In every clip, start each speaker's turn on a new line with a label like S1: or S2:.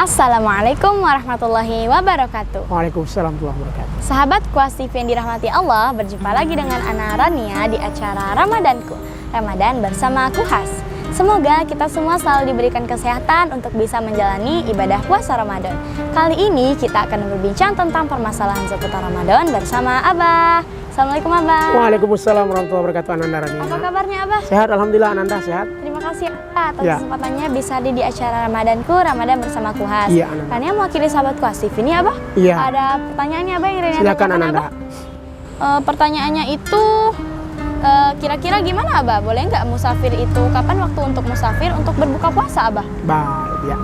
S1: Assalamualaikum warahmatullahi wabarakatuh.
S2: Waalaikumsalam warahmatullahi wabarakatuh.
S1: Sahabat Kuas TV yang dirahmati Allah, berjumpa lagi dengan Ana Rania di acara Ramadanku, Ramadan bersama Kuhas. Semoga kita semua selalu diberikan kesehatan untuk bisa menjalani ibadah puasa Ramadan. Kali ini kita akan berbincang tentang permasalahan seputar Ramadan bersama Abah. Assalamualaikum Abah.
S2: Waalaikumsalam warahmatullahi wabarakatuh. Ananda Rania.
S1: Apa kabarnya Abah?
S2: Sehat, alhamdulillah. Ananda sehat.
S1: Terima kasih atas kesempatannya bisa hadir di acara Ramadanku, Ramadan bersama Kuhas.
S2: Iya, Ananda.
S1: Rania mewakili sahabat Kuas TV ini Abah.
S2: Iya.
S1: Ada pertanyaannya Abah yang Rania
S2: Silakan
S1: tanyakan,
S2: Ananda.
S1: Abah? Pertanyaannya itu kira-kira gimana Abah? Boleh nggak musafir itu? Kapan waktu untuk musafir untuk berbuka puasa Abah?
S2: Baik, ya.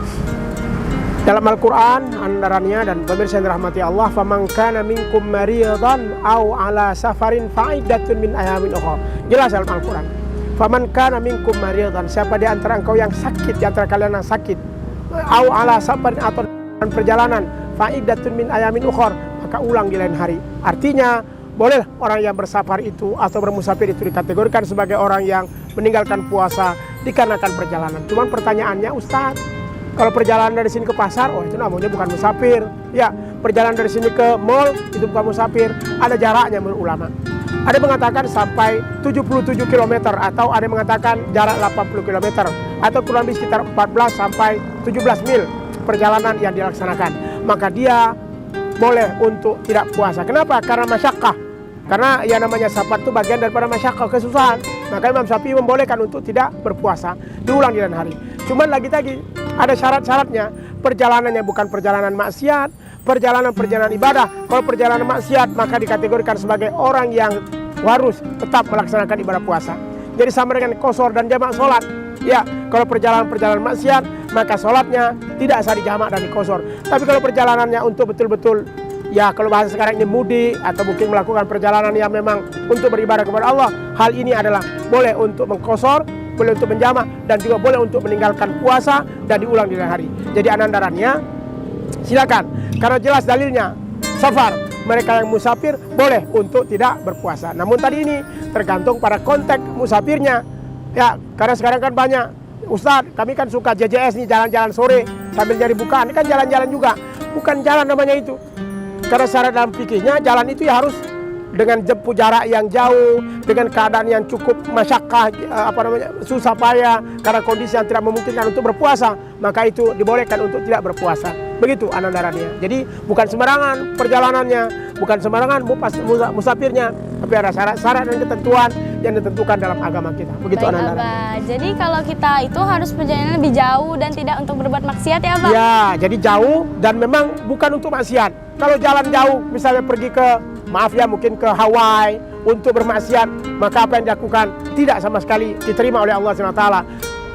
S2: Dalam Al-Quran, Ananda Rania dan pemirsa yang dirahmati Allah, faman kana minkum maridan aw ala safarin fa'iddatun min ayamin ukhra. Jelas dalam Al-Quran. Faman kana minkum maridan, siapa di antara engkau yang sakit, di antara kalian yang sakit, aw ala safarin atau perjalanan, fa'iddatun min ayamin ukhra, maka ulang di lain hari. Artinya, boleh orang yang bersafar itu atau bermusafir itu dikategorikan sebagai orang yang meninggalkan puasa dikarenakan perjalanan. Cuman pertanyaannya, Ustaz, kalau perjalanan dari sini ke pasar, oh itu namanya bukan musafir. Ya, perjalanan dari sini ke mall itu bukan musafir. Ada jaraknya menurut ulama. Ada yang mengatakan sampai 77 km atau ada yang mengatakan jarak 80 km atau kurang lebih sekitar 14 sampai 17 mil perjalanan yang dilaksanakan. Maka dia boleh untuk tidak puasa. Kenapa? Karena masyakkah. Karena yang namanya safar itu bagian daripada masyakkah, kesusahan. Maka Imam Syafi'i membolehkan untuk tidak berpuasa, diulang di lain hari. Cuman lagi-lagi ada syarat-syaratnya. Perjalanannya bukan perjalanan maksiat, perjalanan ibadah. Kalau perjalanan maksiat maka dikategorikan sebagai orang yang harus tetap melaksanakan ibadah puasa. Jadi sama dengan qashar dan jamak sholat. Ya, kalau perjalanan maksiat maka sholatnya tidak sah dijamak dan diqashar. Tapi kalau perjalanannya untuk betul-betul, ya kalau bahasa sekarang ini mudik atau mungkin melakukan perjalanan yang memang untuk beribadah kepada Allah, hal ini adalah boleh untuk mengqashar, boleh untuk menjamak, dan juga boleh untuk meninggalkan puasa dan diulang di lain hari. Jadi Ananda Rania, silakan. Karena jelas dalilnya, safar, mereka yang musafir boleh untuk tidak berpuasa. Namun tadi ini tergantung pada konteks musafirnya. Ya, karena sekarang kan banyak, Ustadz, kami kan suka JJS nih, jalan-jalan sore sambil nyari bukaan. Ini kan jalan-jalan juga, bukan jalan namanya itu. Karena secara dalam fikihnya jalan itu ya harus dengan jempuh jarak yang jauh, dengan keadaan yang cukup masyakkah, susah payah, karena kondisi yang tidak memungkinkan untuk berpuasa, maka itu dibolehkan untuk tidak berpuasa. Begitu Ananda Rania. Jadi bukan sembarangan perjalanannya, bukan sembarangan musafirnya, tapi ada syarat-syarat dan ketentuan yang ditentukan dalam agama kita. Begitu
S1: Baik,
S2: Ananda
S1: Abah.
S2: Rania.
S1: Jadi kalau kita itu harus perjalanan lebih jauh dan tidak untuk berbuat maksiat ya Abah?
S2: Ya, jadi jauh dan memang bukan untuk maksiat. Kalau jalan jauh, misalnya pergi ke, maaf ya, mungkin ke Hawaii untuk bermaksiat, maka apa yang dilakukan tidak sama sekali diterima oleh Allah SWT.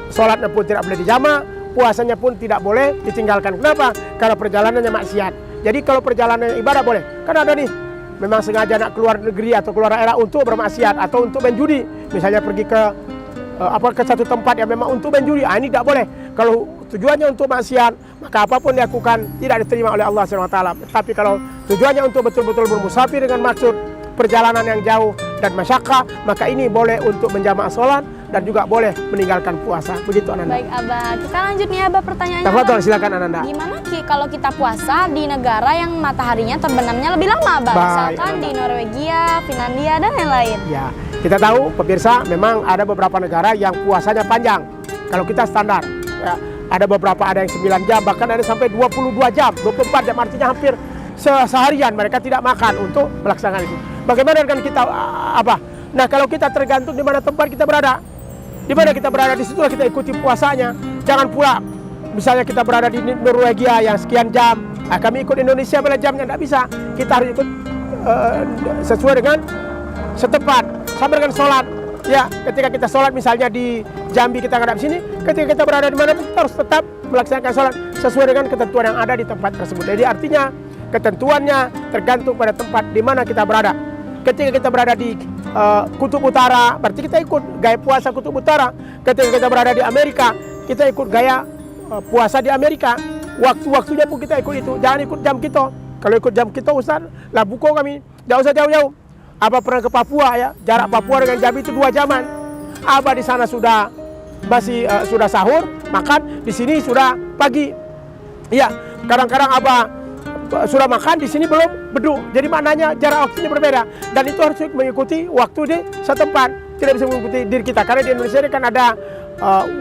S2: Sholatnya pun tidak boleh dijamak, puasanya pun tidak boleh ditinggalkan. Kenapa? Karena perjalanannya maksiat. Jadi kalau perjalanan ibadah boleh. Kan ada nih, memang sengaja nak keluar negeri atau keluar daerah untuk bermaksiat atau untuk menjudi. Misalnya pergi ke ke satu tempat yang memang untuk menjudi, ini tidak boleh. Kalau tujuannya untuk maksiat, maka apapun dilakukan tidak diterima oleh Allah SWT. Tapi kalau tujuannya untuk betul-betul bermusafir dengan maksud perjalanan yang jauh dan masyakkah, maka ini boleh untuk menjamak sholat dan juga boleh meninggalkan puasa. Begitu Ananda.
S1: Baik Abah, kita lanjut nih Abah pertanyaannya.
S2: Tafadhol, silakan Ananda.
S1: Gimana kalau kita puasa di negara yang mataharinya terbenamnya lebih lama Abah?
S2: Baik,
S1: Misalkan di Norwegia, Finlandia, dan lain-lain.
S2: Ya, kita tahu pemirsa memang ada beberapa negara yang puasanya panjang. Kalau kita standar, ya, ada beberapa ada yang 9 jam, bahkan ada sampai 22 jam, 24 jam, artinya hampir seharian mereka tidak makan untuk melaksanakan itu. Bagaimana dengan kita apa? Nah, kalau kita tergantung di mana tempat kita berada. Di mana kita berada, di situlah kita ikuti puasanya. Jangan pula misalnya kita berada di Norwegia yang sekian jam, kami ikut Indonesia pada jamnya, tidak bisa. Kita harus ikut sesuai dengan setempat, sama dengan sholat. Ya, ketika kita sholat misalnya di Jambi kita ngadap sini, ketika kita berada di mana kita harus tetap melaksanakan sholat sesuai dengan ketentuan yang ada di tempat tersebut. Jadi artinya ketentuannya tergantung pada tempat di mana kita berada. Ketika kita berada di Kutub Utara, berarti kita ikut gaya puasa Kutub Utara. Ketika kita berada di Amerika, kita ikut gaya puasa di Amerika. Waktu-waktunya pun kita ikut itu. Jangan ikut jam kita. Kalau ikut jam kita, Ustaz, lah buko kami. Tidak usah jauh-jauh. Abah pernah ke Papua ya, jarak Papua dengan Jambi itu 2 jaman. Abah di sana sudah masih sudah sahur, makan, di sini sudah pagi. Iya, kadang-kadang Abah sudah makan di sini belum beduk. Jadi maknanya jarak waktunya berbeda dan itu harus mengikuti waktu di setempat. Tidak bisa mengikuti diri kita karena di Indonesia ini kan ada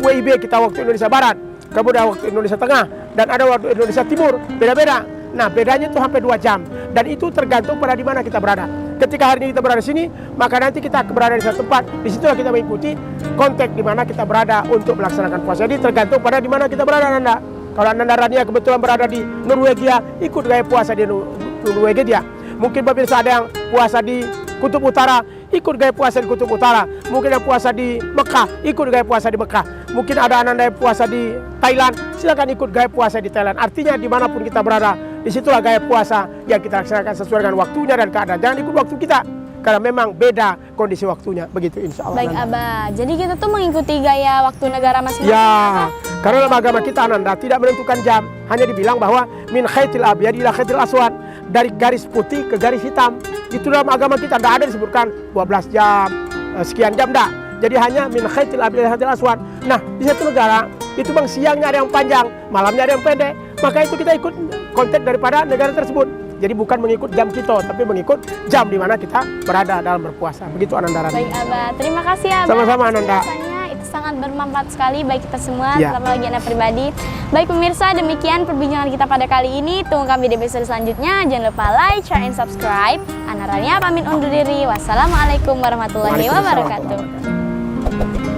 S2: WIB kita waktu Indonesia Barat, kemudian waktu Indonesia Tengah dan ada waktu Indonesia Timur, beda-beda. Nah, bedanya itu hampir 2 jam dan itu tergantung pada di mana kita berada. Ketika hari ini kita berada di sini, maka nanti kita berada di satu tempat. Di situlah kita mengikuti konteks di mana kita berada untuk melaksanakan puasa. Jadi tergantung pada di mana kita berada, Nanda. Kalau Nanda Rania kebetulan berada di Norwegia, ikut gaya puasa di Norwegia. Mungkin pemirsa ada yang puasa di Kutub Utara, ikut gaya puasa di Kutub Utara. Mungkin yang puasa di Mekah, ikut gaya puasa di Mekah. Mungkin ada Ananda yang puasa di Thailand, silakan ikut gaya puasa di Thailand. Artinya dimanapun kita berada, disitulah gaya puasa yang kita laksanakan sesuai dengan waktunya dan keadaan. Jangan ikut waktu kita, karena memang beda kondisi waktunya. Begitu insya Allah.
S1: Baik Abah, jadi kita tuh mengikuti gaya waktu negara masing-masing.
S2: Ya, karena dalam agama kita Ananda tidak menentukan jam. Hanya dibilang bahwa min khaitil abyad ila khaitil aswad, dari garis putih ke garis hitam. Itu dalam agama kita tidak ada disebutkan 12 jam, sekian jam, tidak. Jadi hanya min khaitil abyad ila khaitil aswad. Nah, di satu negara itu bang siangnya ada yang panjang, malamnya ada yang pendek. Maka itu kita ikut konteks daripada negara tersebut. Jadi bukan mengikut jam kita, tapi mengikut jam di mana kita berada dalam berpuasa. Begitu Ananda Rani.
S1: Baik Abah, terima kasih Abah.
S2: Sama-sama Ananda.
S1: Penjelasannya itu sangat bermanfaat sekali bagi kita semua,
S2: Ya.
S1: terutama bagi Anda pribadi. Baik pemirsa, demikian perbincangan kita pada kali ini. Tunggu kami di episode selanjutnya. Jangan lupa like, share, and subscribe. Ana Rania pamit undur diri. Wassalamualaikum warahmatullahi
S2: Waalaikumsalam
S1: wabarakatuh.
S2: warahmatullahi wabarakatuh.